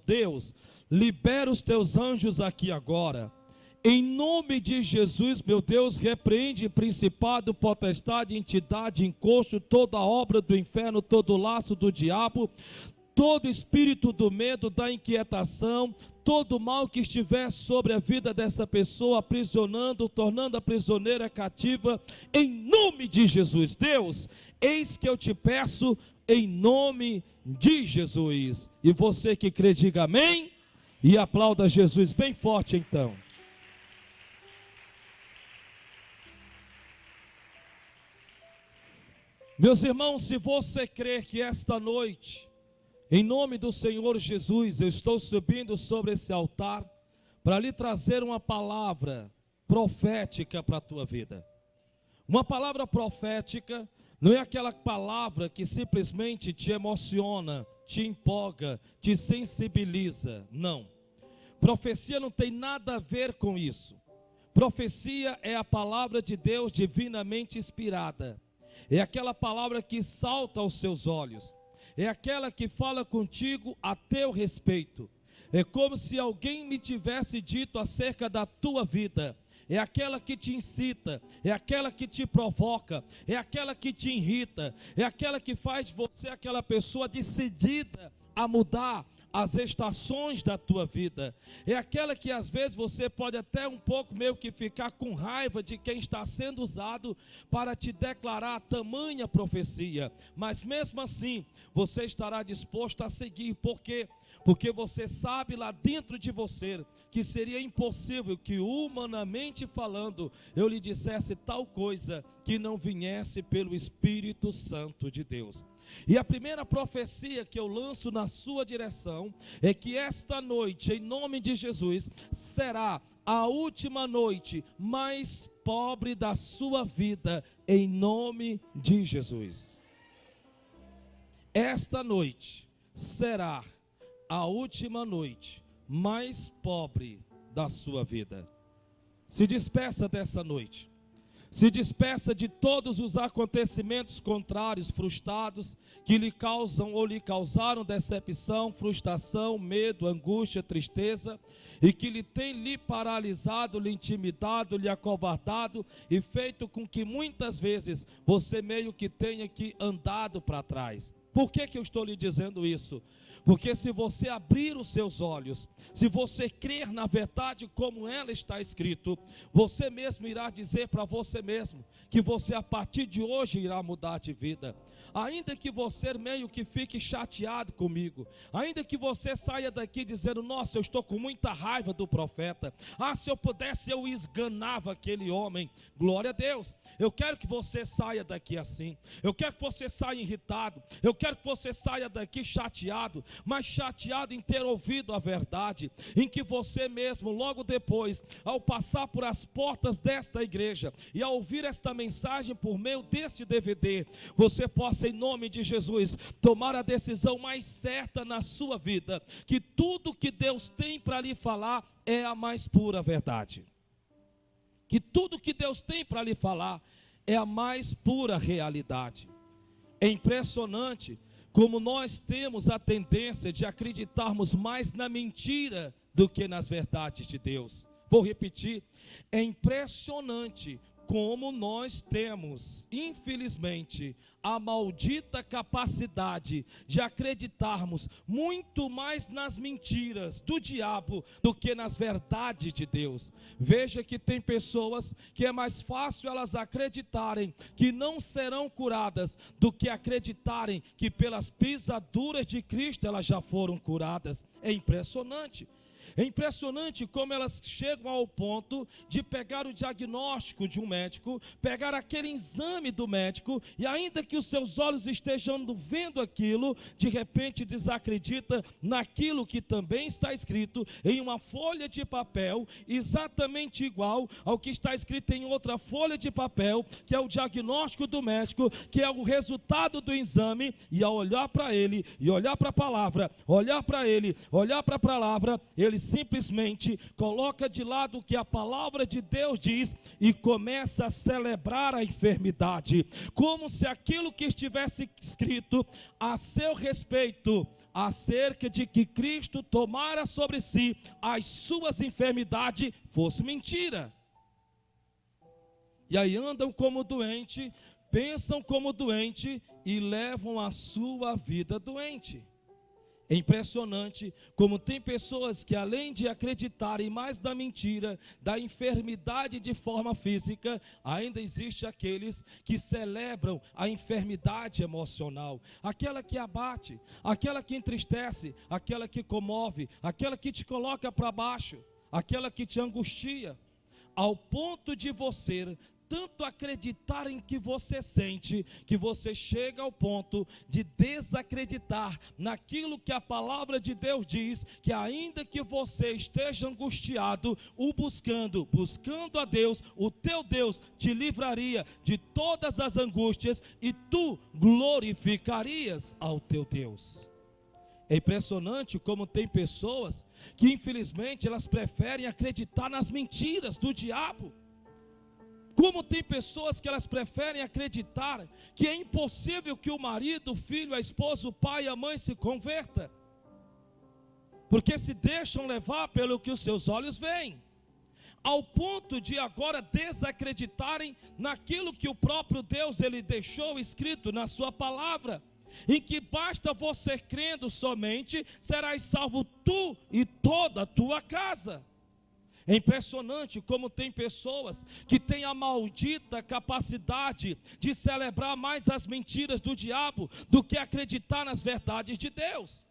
Deus, libera os teus anjos aqui agora. Em nome de Jesus, meu Deus, repreende principado, potestade, entidade, encosto, toda obra do inferno, todo laço do diabo, todo espírito do medo, da inquietação, todo mal que estiver sobre a vida dessa pessoa, aprisionando, tornando a prisioneira cativa, em nome de Jesus. Deus, eis que eu te peço, em nome de Jesus. E você que crê, diga amém, e aplauda Jesus bem forte então. Meus irmãos, se você crer que esta noite, em nome do Senhor Jesus, eu estou subindo sobre esse altar para lhe trazer uma palavra profética para a tua vida. Uma palavra profética não é aquela palavra que simplesmente te emociona, te empolga, te sensibiliza. Não. Profecia não tem nada a ver com isso. Profecia é a palavra de Deus divinamente inspirada. É aquela palavra que salta aos seus olhos. É aquela que fala contigo a teu respeito. É como se alguém me tivesse dito acerca da tua vida. É aquela que te incita, é aquela que te provoca, é aquela que te irrita, é aquela que faz de você aquela pessoa decidida a mudar as estações da tua vida. É aquela que às vezes você pode até um pouco meio que ficar com raiva de quem está sendo usado para te declarar tamanha profecia, mas mesmo assim você estará disposto a seguir. Por quê? Porque você sabe lá dentro de você que seria impossível que, humanamente falando, eu lhe dissesse tal coisa que não viesse pelo Espírito Santo de Deus. E a primeira profecia que eu lanço na sua direção é que esta noite, em nome de Jesus, será a última noite mais pobre da sua vida, em nome de Jesus. Esta noite será a última noite mais pobre da sua vida. Se despeça dessa noite. Se despeça de todos os acontecimentos contrários, frustrados, que lhe causam ou lhe causaram decepção, frustração, medo, angústia, tristeza, e que lhe tem lhe paralisado, lhe intimidado, lhe acovardado, e feito com que muitas vezes você meio que tenha que andado para trás. Por que eu estou lhe dizendo isso? Porque se você abrir os seus olhos, se você crer na verdade como ela está escrito, você mesmo irá dizer para você mesmo que você a partir de hoje irá mudar de vida. Ainda que você meio que fique chateado comigo, ainda que você saia daqui dizendo: nossa, eu estou com muita raiva do profeta, se eu pudesse eu esganava aquele homem. Glória a Deus. Eu quero que você saia daqui assim, eu quero que você saia irritado, eu quero que você saia daqui chateado, mas chateado em ter ouvido a verdade, em que você mesmo logo depois, ao passar por as portas desta igreja e ao ouvir esta mensagem por meio deste DVD, você possa, em nome de Jesus, tomar a decisão mais certa na sua vida, que tudo que Deus tem para lhe falar é a mais pura verdade, que tudo que Deus tem para lhe falar é a mais pura realidade. É impressionante como nós temos a tendência de acreditarmos mais na mentira do que nas verdades de Deus. Vou repetir, é impressionante como nós temos, infelizmente, a maldita capacidade de acreditarmos muito mais nas mentiras do diabo do que nas verdades de Deus. Veja que tem pessoas que é mais fácil elas acreditarem que não serão curadas do que acreditarem que pelas pisaduras de Cristo elas já foram curadas. É impressionante. É impressionante como elas chegam ao ponto de pegar o diagnóstico de um médico, pegar aquele exame do médico, e ainda que os seus olhos estejam vendo aquilo, de repente desacredita naquilo que também está escrito em uma folha de papel, exatamente igual ao que está escrito em outra folha de papel, que é o diagnóstico do médico, que é o resultado do exame, e ao olhar para ele, e olhar para a palavra, olhar para ele, olhar para a palavra, ele simplesmente coloca de lado o que a palavra de Deus diz e começa a celebrar a enfermidade, como se aquilo que estivesse escrito a seu respeito acerca de que Cristo tomara sobre si as suas enfermidades fosse mentira. E aí andam como doente, pensam como doente e levam a sua vida doente. É impressionante como tem pessoas que, além de acreditarem mais da mentira, da enfermidade de forma física, ainda existe aqueles que celebram a enfermidade emocional, aquela que abate, aquela que entristece, aquela que comove, aquela que te coloca para baixo, aquela que te angustia, ao ponto de você tanto acreditar em que você sente, que você chega ao ponto de desacreditar naquilo que a palavra de Deus diz, que ainda que você esteja angustiado, buscando a Deus, o teu Deus te livraria de todas as angústias e tu glorificarias ao teu Deus. É impressionante como tem pessoas que infelizmente elas preferem acreditar nas mentiras do diabo. Como tem pessoas que elas preferem acreditar que é impossível que o marido, o filho, a esposa, o pai e a mãe se converta, porque se deixam levar pelo que os seus olhos veem, ao ponto de agora desacreditarem naquilo que o próprio Deus ele deixou escrito na sua palavra, em que basta você crendo somente, serás salvo tu e toda a tua casa. É impressionante como tem pessoas que têm a maldita capacidade de celebrar mais as mentiras do diabo do que acreditar nas verdades de Deus.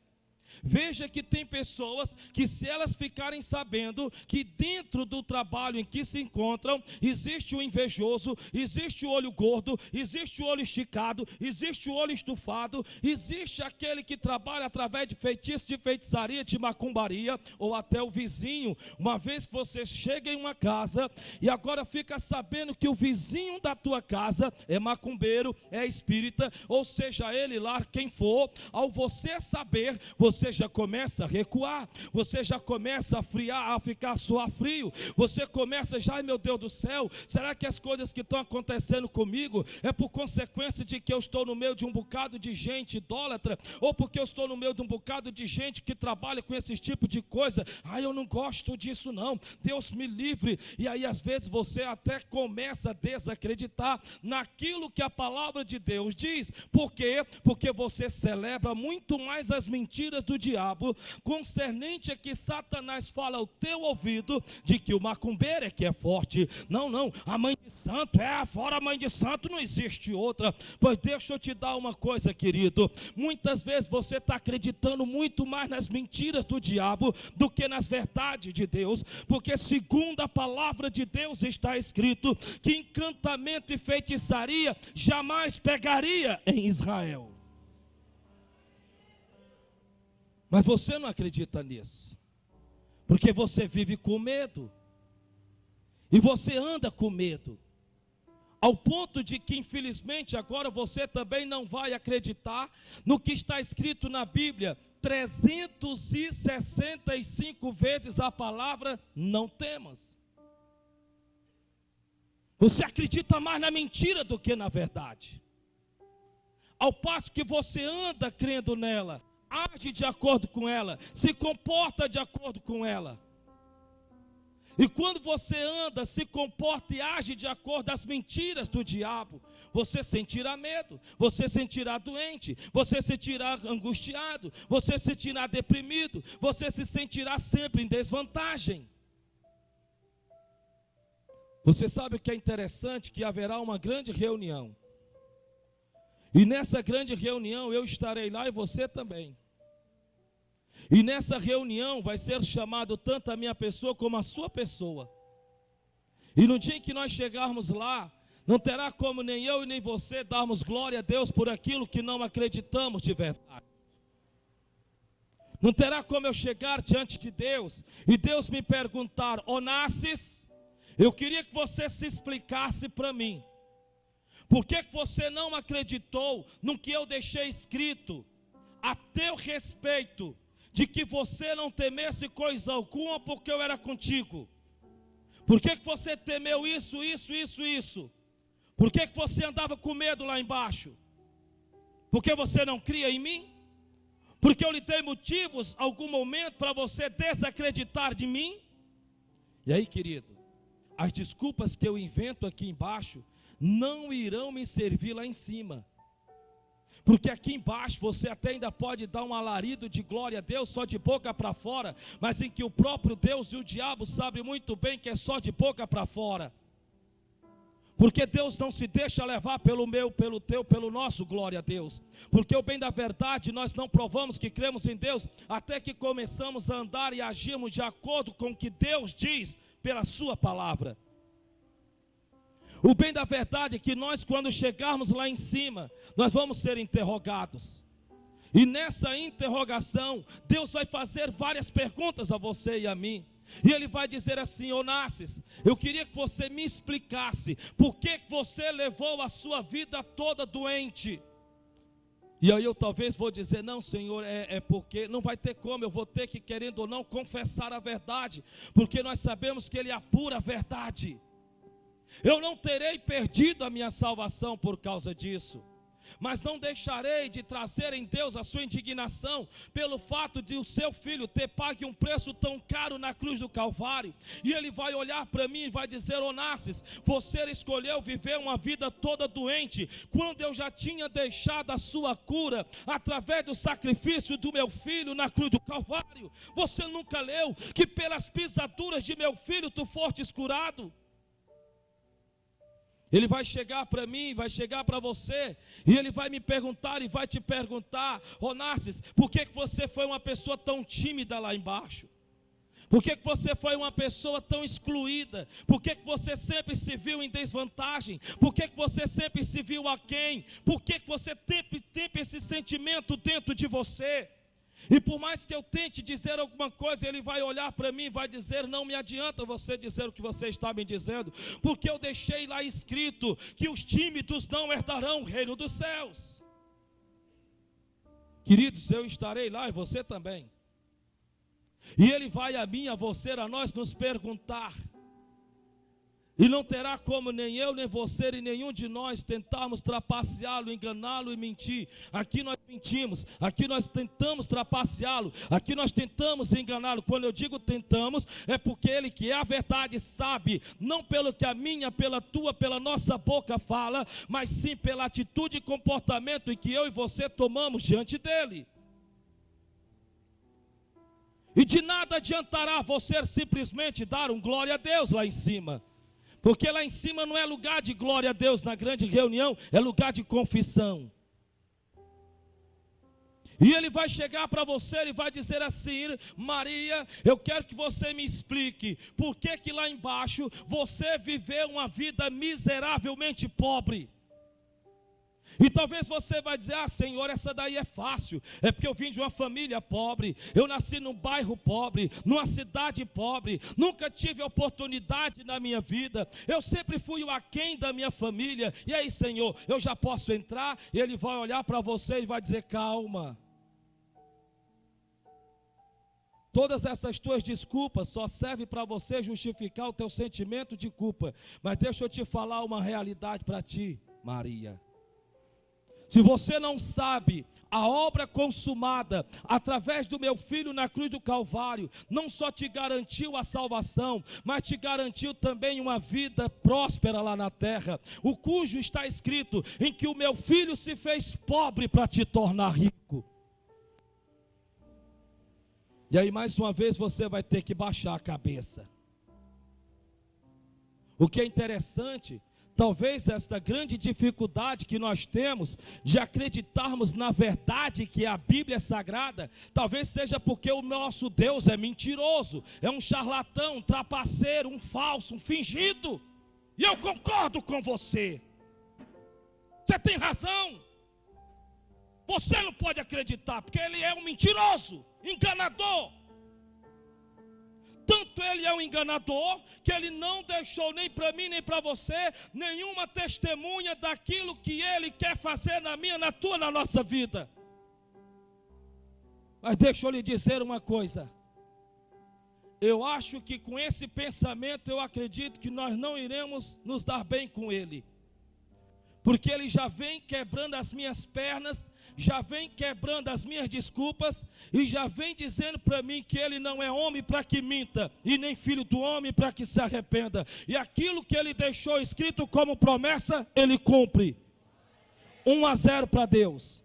Veja que tem pessoas que, se elas ficarem sabendo que dentro do trabalho em que se encontram existe o invejoso, existe o olho gordo, existe o olho esticado, existe o olho estufado, existe aquele que trabalha através de feitiço, de feitiçaria, de macumbaria, ou até o vizinho. Uma vez que você chega em uma casa e agora fica sabendo que o vizinho da tua casa é macumbeiro, é espírita, ou seja ele lá quem for, ao você saber, você já começa a recuar, você já começa a friar, a ficar suar frio, você começa já, ai meu Deus do céu, será que as coisas que estão acontecendo comigo é por consequência de que eu estou no meio de um bocado de gente idólatra, ou porque eu estou no meio de um bocado de gente que trabalha com esse tipo de coisa? Ai, eu não gosto disso não, Deus me livre. E aí às vezes você até começa a desacreditar naquilo que a palavra de Deus diz. Por quê? Porque você celebra muito mais as mentiras do diabo, concernente a que Satanás fala ao teu ouvido, de que o macumbeiro é que é forte. Não, a mãe de santo, fora a mãe de santo não existe outra. Pois deixa eu te dar uma coisa, querido, muitas vezes você está acreditando muito mais nas mentiras do diabo do que nas verdades de Deus, porque segundo a palavra de Deus está escrito que encantamento e feitiçaria jamais pegaria em Israel. Mas você não acredita nisso, porque você vive com medo, e você anda com medo, ao ponto de que infelizmente agora você também não vai acreditar no que está escrito na Bíblia, 365 vezes a palavra não temas. Você acredita mais na mentira do que na verdade, ao passo que você anda crendo nela, age de acordo com ela, se comporta de acordo com ela. E quando você anda, se comporta e age de acordo com as mentiras do diabo, você sentirá medo, você sentirá doente, você se sentirá angustiado, você se sentirá deprimido, você se sentirá sempre em desvantagem. Você sabe o que é interessante? Que haverá uma grande reunião. E nessa grande reunião eu estarei lá e você também. E nessa reunião vai ser chamado tanto a minha pessoa como a sua pessoa. E no dia em que nós chegarmos lá, não terá como nem eu e nem você darmos glória a Deus por aquilo que não acreditamos de verdade. Não terá como eu chegar diante de Deus e Deus me perguntar: Onassis, eu queria que você se explicasse para mim. Por que você não acreditou no que eu deixei escrito a teu respeito, de que você não temesse coisa alguma porque eu era contigo? Por que você temeu isso? Por que você andava com medo lá embaixo? Porque você não cria em mim? Porque eu lhe dei motivos, algum momento, para você desacreditar de mim? E aí, querido, as desculpas que eu invento aqui embaixo não irão me servir lá em cima. Porque aqui embaixo você até ainda pode dar um alarido de glória a Deus só de boca para fora, mas em que o próprio Deus e o diabo sabem muito bem que é só de boca para fora. Porque Deus não se deixa levar pelo meu, pelo teu, pelo nosso, glória a Deus. Porque o bem da verdade nós não provamos que cremos em Deus até que começamos a andar e agirmos de acordo com o que Deus diz pela sua palavra. O bem da verdade é que nós, quando chegarmos lá em cima, nós vamos ser interrogados. E nessa interrogação, Deus vai fazer várias perguntas a você e a mim. E Ele vai dizer assim: Onassis, eu queria que você me explicasse por que você levou a sua vida toda doente. E aí eu talvez vou dizer: não, Senhor, é porque não vai ter como, eu vou ter que, querendo ou não, confessar a verdade, porque nós sabemos que Ele é a pura verdade. Eu não terei perdido a minha salvação por causa disso, mas não deixarei de trazer em Deus a sua indignação pelo fato de o seu filho ter pago um preço tão caro na cruz do Calvário. E Ele vai olhar para mim e vai dizer: Onassis, você escolheu viver uma vida toda doente, quando eu já tinha deixado a sua cura através do sacrifício do meu filho na cruz do Calvário. Você nunca leu que pelas pisaduras de meu filho tu fostes curado? Ele vai chegar para mim, vai chegar para você, e Ele vai me perguntar e vai te perguntar: Onassis, por que você foi uma pessoa tão tímida lá embaixo? Por que você foi uma pessoa tão excluída? Por que você sempre se viu em desvantagem? Por que você sempre se viu aquém? Por que você tem esse sentimento dentro de você? E por mais que eu tente dizer alguma coisa, Ele vai olhar para mim e vai dizer: não me adianta você dizer o que você está me dizendo, porque eu deixei lá escrito que os tímidos não herdarão o reino dos céus. Queridos, eu estarei lá e você também. E Ele vai a mim, a você, a nós nos perguntar. E não terá como nem eu, nem você e nenhum de nós tentarmos trapaceá-lo, enganá-lo e mentir. Aqui nós mentimos, aqui nós tentamos trapaceá-lo, aqui nós tentamos enganá-lo. Quando eu digo tentamos, é porque Ele, que é a verdade, sabe, não pelo que a minha, pela tua, pela nossa boca fala, mas sim pela atitude e comportamento em que eu e você tomamos diante dEle. E de nada adiantará você simplesmente dar um glória a Deus lá em cima. Porque lá em cima não é lugar de glória a Deus na grande reunião, é lugar de confissão. E Ele vai chegar para você, Ele vai dizer assim: Maria, eu quero que você me explique, por que lá embaixo você viveu uma vida miseravelmente pobre? E talvez você vai dizer: ah, Senhor, essa daí é fácil, é porque eu vim de uma família pobre, eu nasci num bairro pobre, numa cidade pobre, nunca tive oportunidade na minha vida, eu sempre fui o aquém da minha família, e aí, Senhor, eu já posso entrar? E Ele vai olhar para você e vai dizer: calma. Todas essas tuas desculpas só servem para você justificar o teu sentimento de culpa, mas deixa eu te falar uma realidade para ti, Maria. Se você não sabe, a obra consumada através do meu filho na cruz do Calvário não só te garantiu a salvação, mas te garantiu também uma vida próspera lá na terra, o cujo está escrito em que o meu filho se fez pobre para te tornar rico. E aí mais uma vez você vai ter que baixar a cabeça. O que é interessante, talvez esta grande dificuldade que nós temos de acreditarmos na verdade que é a Bíblia Sagrada, talvez seja porque o nosso Deus é mentiroso, é um charlatão, um trapaceiro, um falso, um fingido. E eu concordo com você. Você tem razão. Você não pode acreditar, porque ele é um mentiroso, enganador. Tanto ele é um enganador, que ele não deixou nem para mim, nem para você, nenhuma testemunha daquilo que ele quer fazer na minha, na tua, na nossa vida. Mas deixa eu lhe dizer uma coisa. Eu acho que com esse pensamento, eu acredito que nós não iremos nos dar bem com ele. porque ele já vem quebrando as minhas pernas, já vem quebrando as minhas desculpas, e já vem dizendo para mim que ele não é homem para que minta, e nem filho do homem para que se arrependa, e aquilo que ele deixou escrito como promessa, ele cumpre. 1-0 para Deus.